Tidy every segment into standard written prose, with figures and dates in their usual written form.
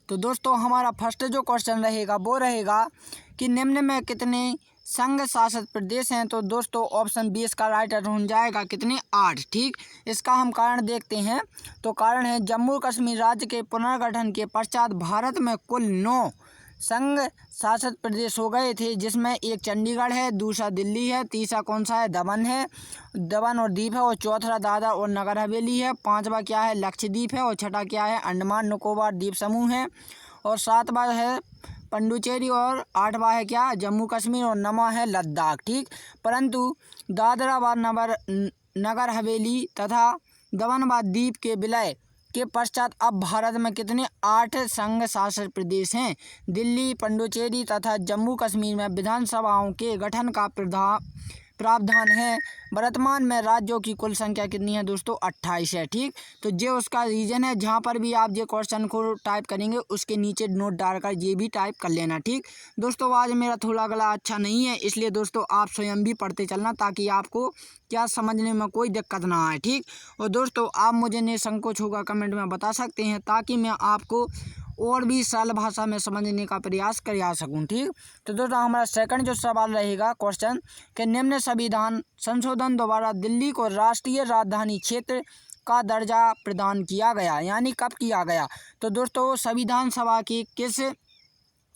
तो दोस्तों हमारा फर्स्ट जो क्वेश्चन रहेगा वो रहेगा कि निम्न में कितने संघ शासित प्रदेश हैं। तो दोस्तों ऑप्शन 20 का राइट आंसर हो जाएगा कितने 8। ठीक, इसका हम कारण देखते हैं। तो कारण है जम्मू कश्मीर राज्य के पुनर्गठन के पश्चात भारत में कुल 9 संघ शासित प्रदेश हो गए थे, जिसमें एक चंडीगढ़ है, दूसरा दिल्ली है, तीसरा कौन सा है दमन है, दमन और दीप है, और चौथा दादरा और नगर हवेली है, पांचवा क्या है लक्षद्वीप है, और छठा क्या है अंडमान निकोबार द्वीप समूह है, और सातवां है पुडुचेरी, और आठवां है क्या जम्मू कश्मीर, और नौवां है लद्दाख। ठीक, परंतु दादरा व नगर हवेली तथा दमन व दीप के विलय के पश्चात अब भारत में कितने 8 संघ शासित प्रदेश हैं। दिल्ली, पुडुचेरी तथा जम्मू कश्मीर में विधानसभाओं के गठन का प्रावधान है। वर्तमान में राज्यों की कुल संख्या कितनी है दोस्तों 28 है। ठीक, तो ये उसका रीजन है। जहाँ पर भी आप ये क्वेश्चन को टाइप करेंगे उसके नीचे नोट डालकर ये भी टाइप कर लेना। ठीक दोस्तों, आज मेरा थोड़ा गला अच्छा नहीं है, इसलिए दोस्तों आप स्वयं भी पढ़ते चलना ताकि आपको क्या समझने में कोई दिक्कत ना आए। ठीक, और दोस्तों आप मुझे निसंकोच होगा कमेंट में बता सकते हैं ताकि मैं आपको और भी सरल भाषा में समझने का प्रयास कर सकूं। ठीक, तो दोस्तों हमारा सेकंड जो सवाल रहेगा क्वेश्चन कि निम्न संविधान संशोधन द्वारा दिल्ली को राष्ट्रीय राजधानी क्षेत्र का दर्जा प्रदान किया गया, यानी कब किया गया। तो दोस्तों संविधान सभा के किस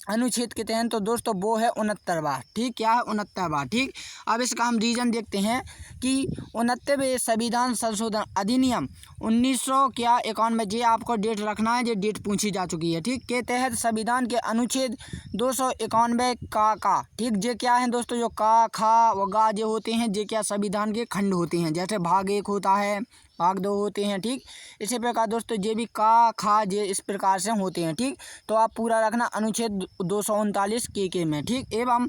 अनुच्छेद के तहत, तो दोस्तों वो है 69वां। ठीक, क्या है 69वां। ठीक, अब इसका हम रीजन देखते हैं कि 69वें संविधान संशोधन अधिनियम 1991 ये आपको डेट रखना है, ये डेट पूछी जा चुकी है। ठीक, के तहत संविधान के अनुच्छेद 291 का ठीक ये क्या है दोस्तों, जो का खा व गा जो होते हैं ये क्या संविधान के खंड होते हैं, जैसे भाग 1 होता है, भाग 2 होते हैं। ठीक, इसी प्रकार दोस्तों ये भी का खा ये इस प्रकार से होते हैं। ठीक, तो आप पूरा रखना अनुच्छेद 239 के में। ठीक, एवं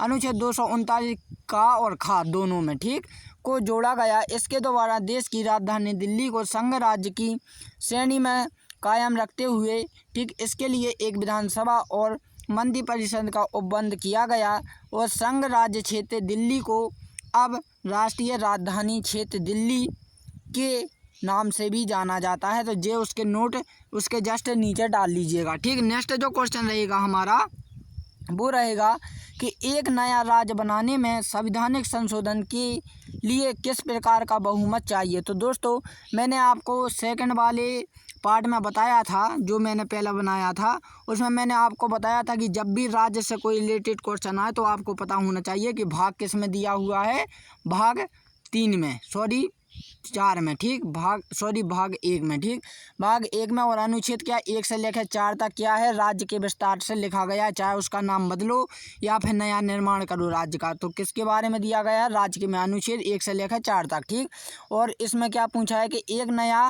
अनुच्छेद 239 का और खा दोनों में ठीक को जोड़ा गया। इसके द्वारा देश की राजधानी दिल्ली को संघ राज्य की श्रेणी में कायम रखते हुए ठीक इसके लिए एक विधानसभा और मंत्रिपरिषद का उपबंध किया गया, और संघ राज्य क्षेत्र दिल्ली को अब राष्ट्रीय राजधानी क्षेत्र दिल्ली के नाम से भी जाना जाता है। तो ये उसके नोट उसके जस्ट नीचे डाल लीजिएगा। ठीक, नेक्स्ट जो क्वेश्चन रहेगा हमारा वो रहेगा कि एक नया राज्य बनाने में संवैधानिक संशोधन के लिए किस प्रकार का बहुमत चाहिए। तो दोस्तों मैंने आपको सेकंड वाले पार्ट में बताया था, जो मैंने पहला बनाया था उसमें मैंने आपको बताया था कि जब भी राज्य से कोई रिलेटेड क्वेश्चन आए तो आपको पता होना चाहिए कि भाग किस में दिया हुआ है, भाग 3 में, सॉरी 4 में। ठीक, भाग 1 में। ठीक, भाग 1 में, और अनुच्छेद क्या 1 से लेकर 4 तक क्या है राज्य के विस्तार से लिखा गया है, चाहे उसका नाम बदलो या फिर नया निर्माण करो राज्य का। तो किसके बारे में दिया गया है राज्य के में अनुच्छेद 1 से लेकर 4 तक। ठीक, और इसमें क्या पूछा है कि एक नया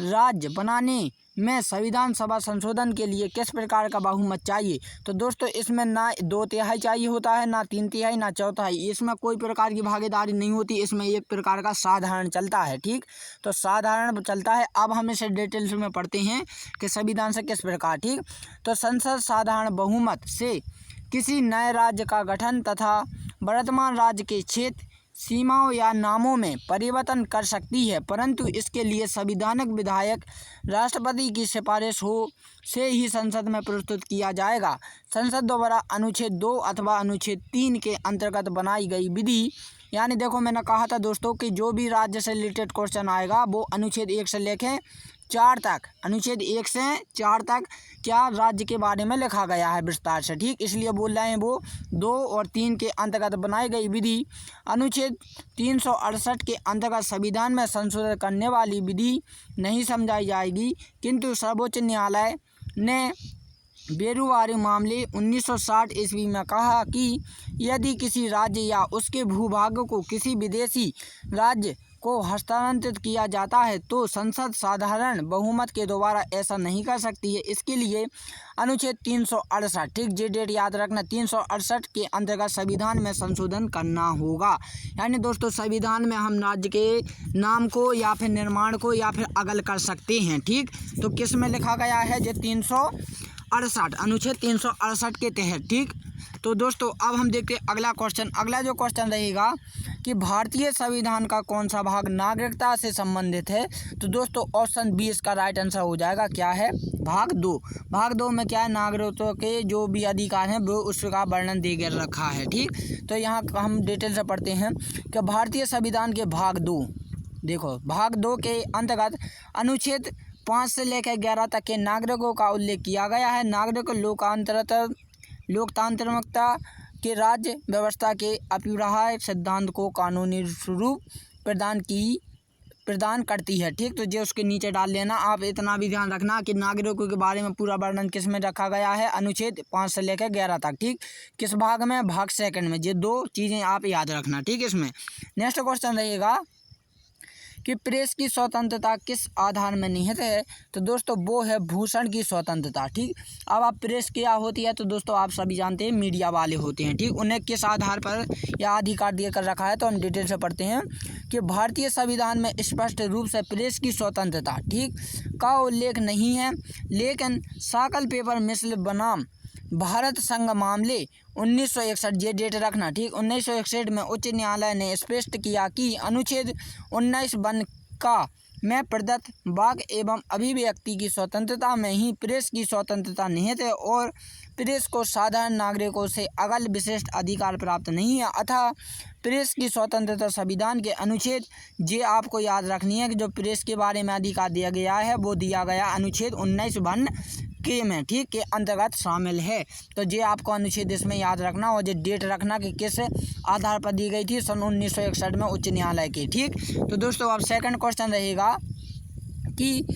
राज्य बनाने में संविधान सभा संशोधन के लिए किस प्रकार का बहुमत चाहिए। तो दोस्तों इसमें ना 2/3 चाहिए होता है, ना 3/3, ना 1/4, इसमें कोई प्रकार की भागीदारी नहीं होती, इसमें एक प्रकार का साधारण चलता है। ठीक, तो साधारण चलता है। अब हम इसे डिटेल्स में पढ़ते हैं कि संविधान से किस प्रकार। ठीक, तो संसद साधारण बहुमत से किसी नए राज्य का गठन तथा वर्तमान राज्य के क्षेत्र सीमाओं या नामों में परिवर्तन कर सकती है, परंतु इसके लिए संवैधानिक विधायक राष्ट्रपति की सिफारिश हो से ही संसद में प्रस्तुत किया जाएगा। संसद द्वारा अनुच्छेद 2 अथवा अनुच्छेद 3 के अंतर्गत बनाई गई विधि, यानी देखो मैंने कहा था दोस्तों कि जो भी राज्य से रिलेटेड क्वेश्चन आएगा वो अनुच्छेद 1 से लेकर 4 तक, अनुच्छेद 1 से 4 तक क्या राज्य के बारे में लिखा गया है विस्तार से। ठीक, इसलिए बोल रहे हैं वो 2 और 3 के अंतर्गत बनाई गई विधि अनुच्छेद 368 के अंतर्गत संविधान में संशोधन करने वाली विधि नहीं समझाई जाएगी, किंतु सर्वोच्च न्यायालय ने बेरुवारी मामले 1960 ईस्वी में कहा कि यदि किसी राज्य या उसके भूभाग को किसी विदेशी राज्य को हस्तांतरित किया जाता है तो संसद साधारण बहुमत के द्वारा ऐसा नहीं कर सकती है। इसके लिए अनुच्छेद 368 ठीक जे डेट याद रखना 368 के अंतर्गत संविधान में संशोधन करना होगा। यानी दोस्तों संविधान में हम राज्य के नाम को या फिर निर्माण को या फिर अगल कर सकते हैं। ठीक, तो किस में लिखा गया है जो 368 अनुच्छेद 368 के तहत। ठीक, तो दोस्तों अब हम देखते हैं अगला क्वेश्चन। अगला जो क्वेश्चन रहेगा कि भारतीय संविधान का कौन सा भाग नागरिकता से संबंधित है। तो दोस्तों ऑप्शन बी इसका राइट आंसर हो जाएगा। क्या है? भाग 2। भाग 2 में क्या है? नागरिकों के जो भी अधिकार हैं वो उसका वर्णन दे कर रखा है। ठीक, तो यहाँ हम डिटेल से पढ़ते हैं कि भारतीय संविधान के भाग 2, देखो भाग 2 के अंतर्गत अनुच्छेद 5 से लेकर 11 तक के नागरिकों का उल्लेख किया गया है। नागरिक लोकतांत्रिकता के राज्य व्यवस्था के अपरिहार्य सिद्धांत को कानूनी स्वरूप प्रदान करती है। ठीक, तो जो उसके नीचे डाल लेना। आप इतना भी ध्यान रखना कि नागरिकों के बारे में पूरा वर्णन किस में रखा गया है? अनुच्छेद 5 से लेकर 11 तक। ठीक, किस भाग में? भाग 2 में। ये 2 चीज़ें आप याद रखना। ठीक, इसमें नेक्स्ट क्वेश्चन रहेगा कि प्रेस की स्वतंत्रता किस आधार में निहित है। तो दोस्तों वो है भूषण की स्वतंत्रता। ठीक, अब आप प्रेस क्या होती है तो दोस्तों आप सभी जानते हैं मीडिया वाले होते हैं। ठीक, उन्हें किस आधार पर यह अधिकार दिया कर रखा है तो हम डिटेल से पढ़ते हैं कि भारतीय संविधान में स्पष्ट रूप से प्रेस की स्वतंत्रता ठीक का उल्लेख नहीं है, लेकिन साकल पेपर मिसल बनाम भारत संघ मामले 1961, ये डेट रखना। ठीक, 1961 में उच्च न्यायालय ने स्पष्ट किया कि अनुच्छेद 19 वन का में प्रदत्त वाक एवं अभिव्यक्ति की स्वतंत्रता में ही प्रेस की स्वतंत्रता निहित है और प्रेस को साधारण नागरिकों से अगल विशिष्ट अधिकार प्राप्त नहीं है। अतः प्रेस की स्वतंत्रता संविधान के अनुच्छेद जे आपको याद रखनी है कि जो प्रेस के बारे में अधिकार दिया गया है वो दिया गया अनुच्छेद 19 वन के में ठीक के अंतर्गत शामिल है। तो ये आपको अनुच्छेद इसमें याद रखना और ये डेट रखना कि किस आधार पर दी गई थी, सन 1961 में उच्च न्यायालय की। ठीक, तो दोस्तों अब सेकंड क्वेश्चन रहेगा कि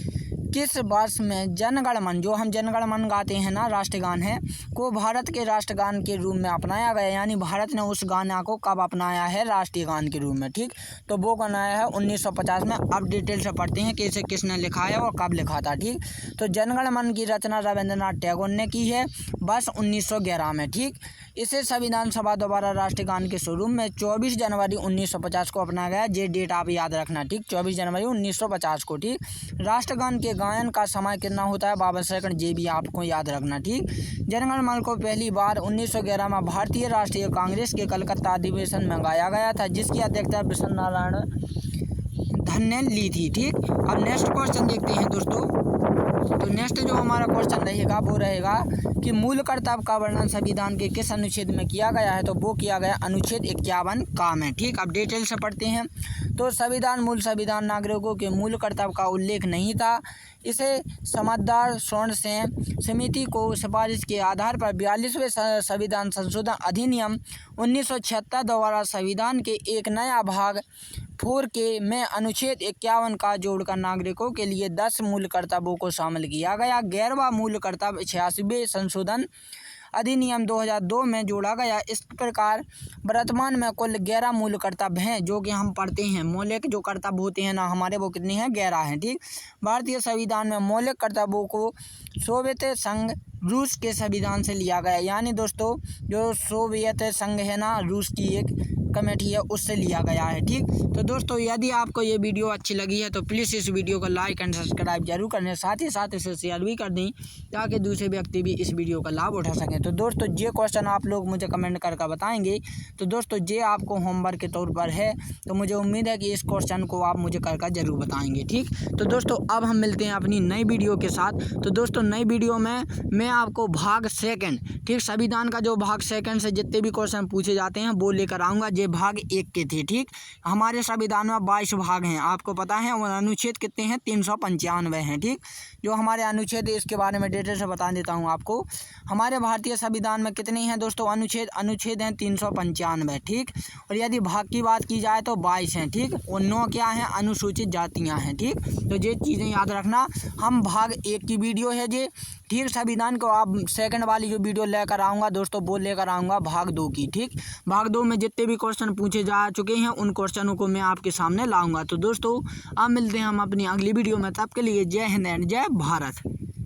किस वर्ष में जनगण मन, जो हम जनगण मन गाते हैं ना, राष्ट्रगान है, को भारत के राष्ट्रगान के रूप में अपनाया गया, यानी भारत ने उस गाना को कब अपनाया है राष्ट्रीय गान के रूप में। ठीक, तो वो बनाया है 1950 में। अब डिटेल से पढ़ते हैं कि इसे किसने लिखा है और कब लिखा था। ठीक, तो जनगण मन की रचना रविंद्रनाथ टैगोर ने की है वर्ष 1911 में। ठीक, इसे संविधान सभा द्वारा राष्ट्रगान के स्वरूप में 24 जनवरी 1950 को अपनाया गया। ये डेट आप याद रखना। ठीक, 24 जनवरी 1950 को। ठीक, राष्ट्रगान के गायन का समय कितना होता है? 52 सेकंड। ये भी आपको याद रखना। ठीक, जनगण मन को पहली बार 1911 में भारतीय राष्ट्रीय कांग्रेस के कलकत्ता अधिवेशन में गाया गया था, जिसकी अध्यक्षता विश्व नारायण धन ने ली थी। ठीक, अब नेक्स्ट क्वेश्चन देखते हैं दोस्तों। तो नेक्स्ट जो हमारा क्वेश्चन रहेगा वो रहेगा कि मूल कर्तव्य का वर्णन संविधान के किस अनुच्छेद में किया गया है। तो वो किया गया अनुच्छेद 51 का में। ठीक, अब डिटेल से पढ़ते हैं। तो मूल संविधान नागरिकों के मूल कर्तव्य का उल्लेख नहीं था। इसे समझदार स्वर्ण सेन समिति को सिफारिश के आधार पर 42वें संविधान संशोधन अधिनियम 1976 द्वारा संविधान के एक नया भाग 4 में अनुच्छेद 51 का जोड़कर नागरिकों के लिए 10 मूल कर्तव्यों को शामिल किया गया। 11वां मूल कर्तव्य 86वें संशोधन अधिनियम 2002 में जोड़ा गया। इस प्रकार वर्तमान में कुल 11 मूल कर्तव्य हैं जो कि हम पढ़ते हैं। मौलिक जो कर्तव्य होते हैं ना हमारे, वो कितने हैं? 11 हैं। ठीक, भारतीय संविधान में मौलिक कर्तव्यों को सोवियत संघ रूस के संविधान से लिया गया, यानी दोस्तों जो सोवियत संघ है ना, रूस की एक कमेटी है, उससे लिया गया है। ठीक, तो दोस्तों यदि आपको ये वीडियो अच्छी लगी है तो प्लीज़ इस वीडियो को लाइक एंड सब्सक्राइब जरूर करने, साथ ही साथ इसे शेयर भी कर दें ताकि दूसरे व्यक्ति भी इस वीडियो का लाभ उठा सकें। तो दोस्तों ये क्वेश्चन आप लोग मुझे कमेंट करके बताएंगे। तो दोस्तों ये आपको होमवर्क के तौर पर है, तो मुझे उम्मीद है कि इस क्वेश्चन को आप मुझे करके ज़रूर बताएंगे। ठीक, तो दोस्तों अब हम मिलते हैं अपनी नई वीडियो के साथ। तो दोस्तों नई वीडियो में मैं आपको भाग 2 ठीक संविधान का जो भाग 2 से जितने भी क्वेश्चन पूछे जाते हैं वो लेकर आऊँगा। ये भाग 1 के थे। ठीक, हमारे संविधान में 22 भाग हैं, आपको पता है, और अनुच्छेद कितने हैं? 395 हैं। ठीक, जो हमारे अनुच्छेद है इसके बारे में डिटेल से बता देता हूँ आपको। हमारे भारतीय संविधान में कितने हैं दोस्तों? अनुच्छेद हैं 395। ठीक, और यदि भाग की बात की जाए तो 22 हैं। ठीक, और 9 क्या हैं? अनुसूचित जातियाँ हैं। ठीक, तो ये चीज़ें याद रखना। हम भाग 1 की वीडियो है ये। ठीक, संविधान को आप 2 वाली जो वीडियो लेकर आऊँगा दोस्तों वो लेकर आऊँगा भाग 2 की। ठीक, भाग 2 में जितने भी क्वेश्चन पूछे जा चुके हैं उन क्वेश्चनों को मैं आपके सामने लाऊंगा। तो दोस्तों अब मिलते हैं हम अपनी अगली वीडियो में, तब के लिए जय हिंद एंड जय भारत।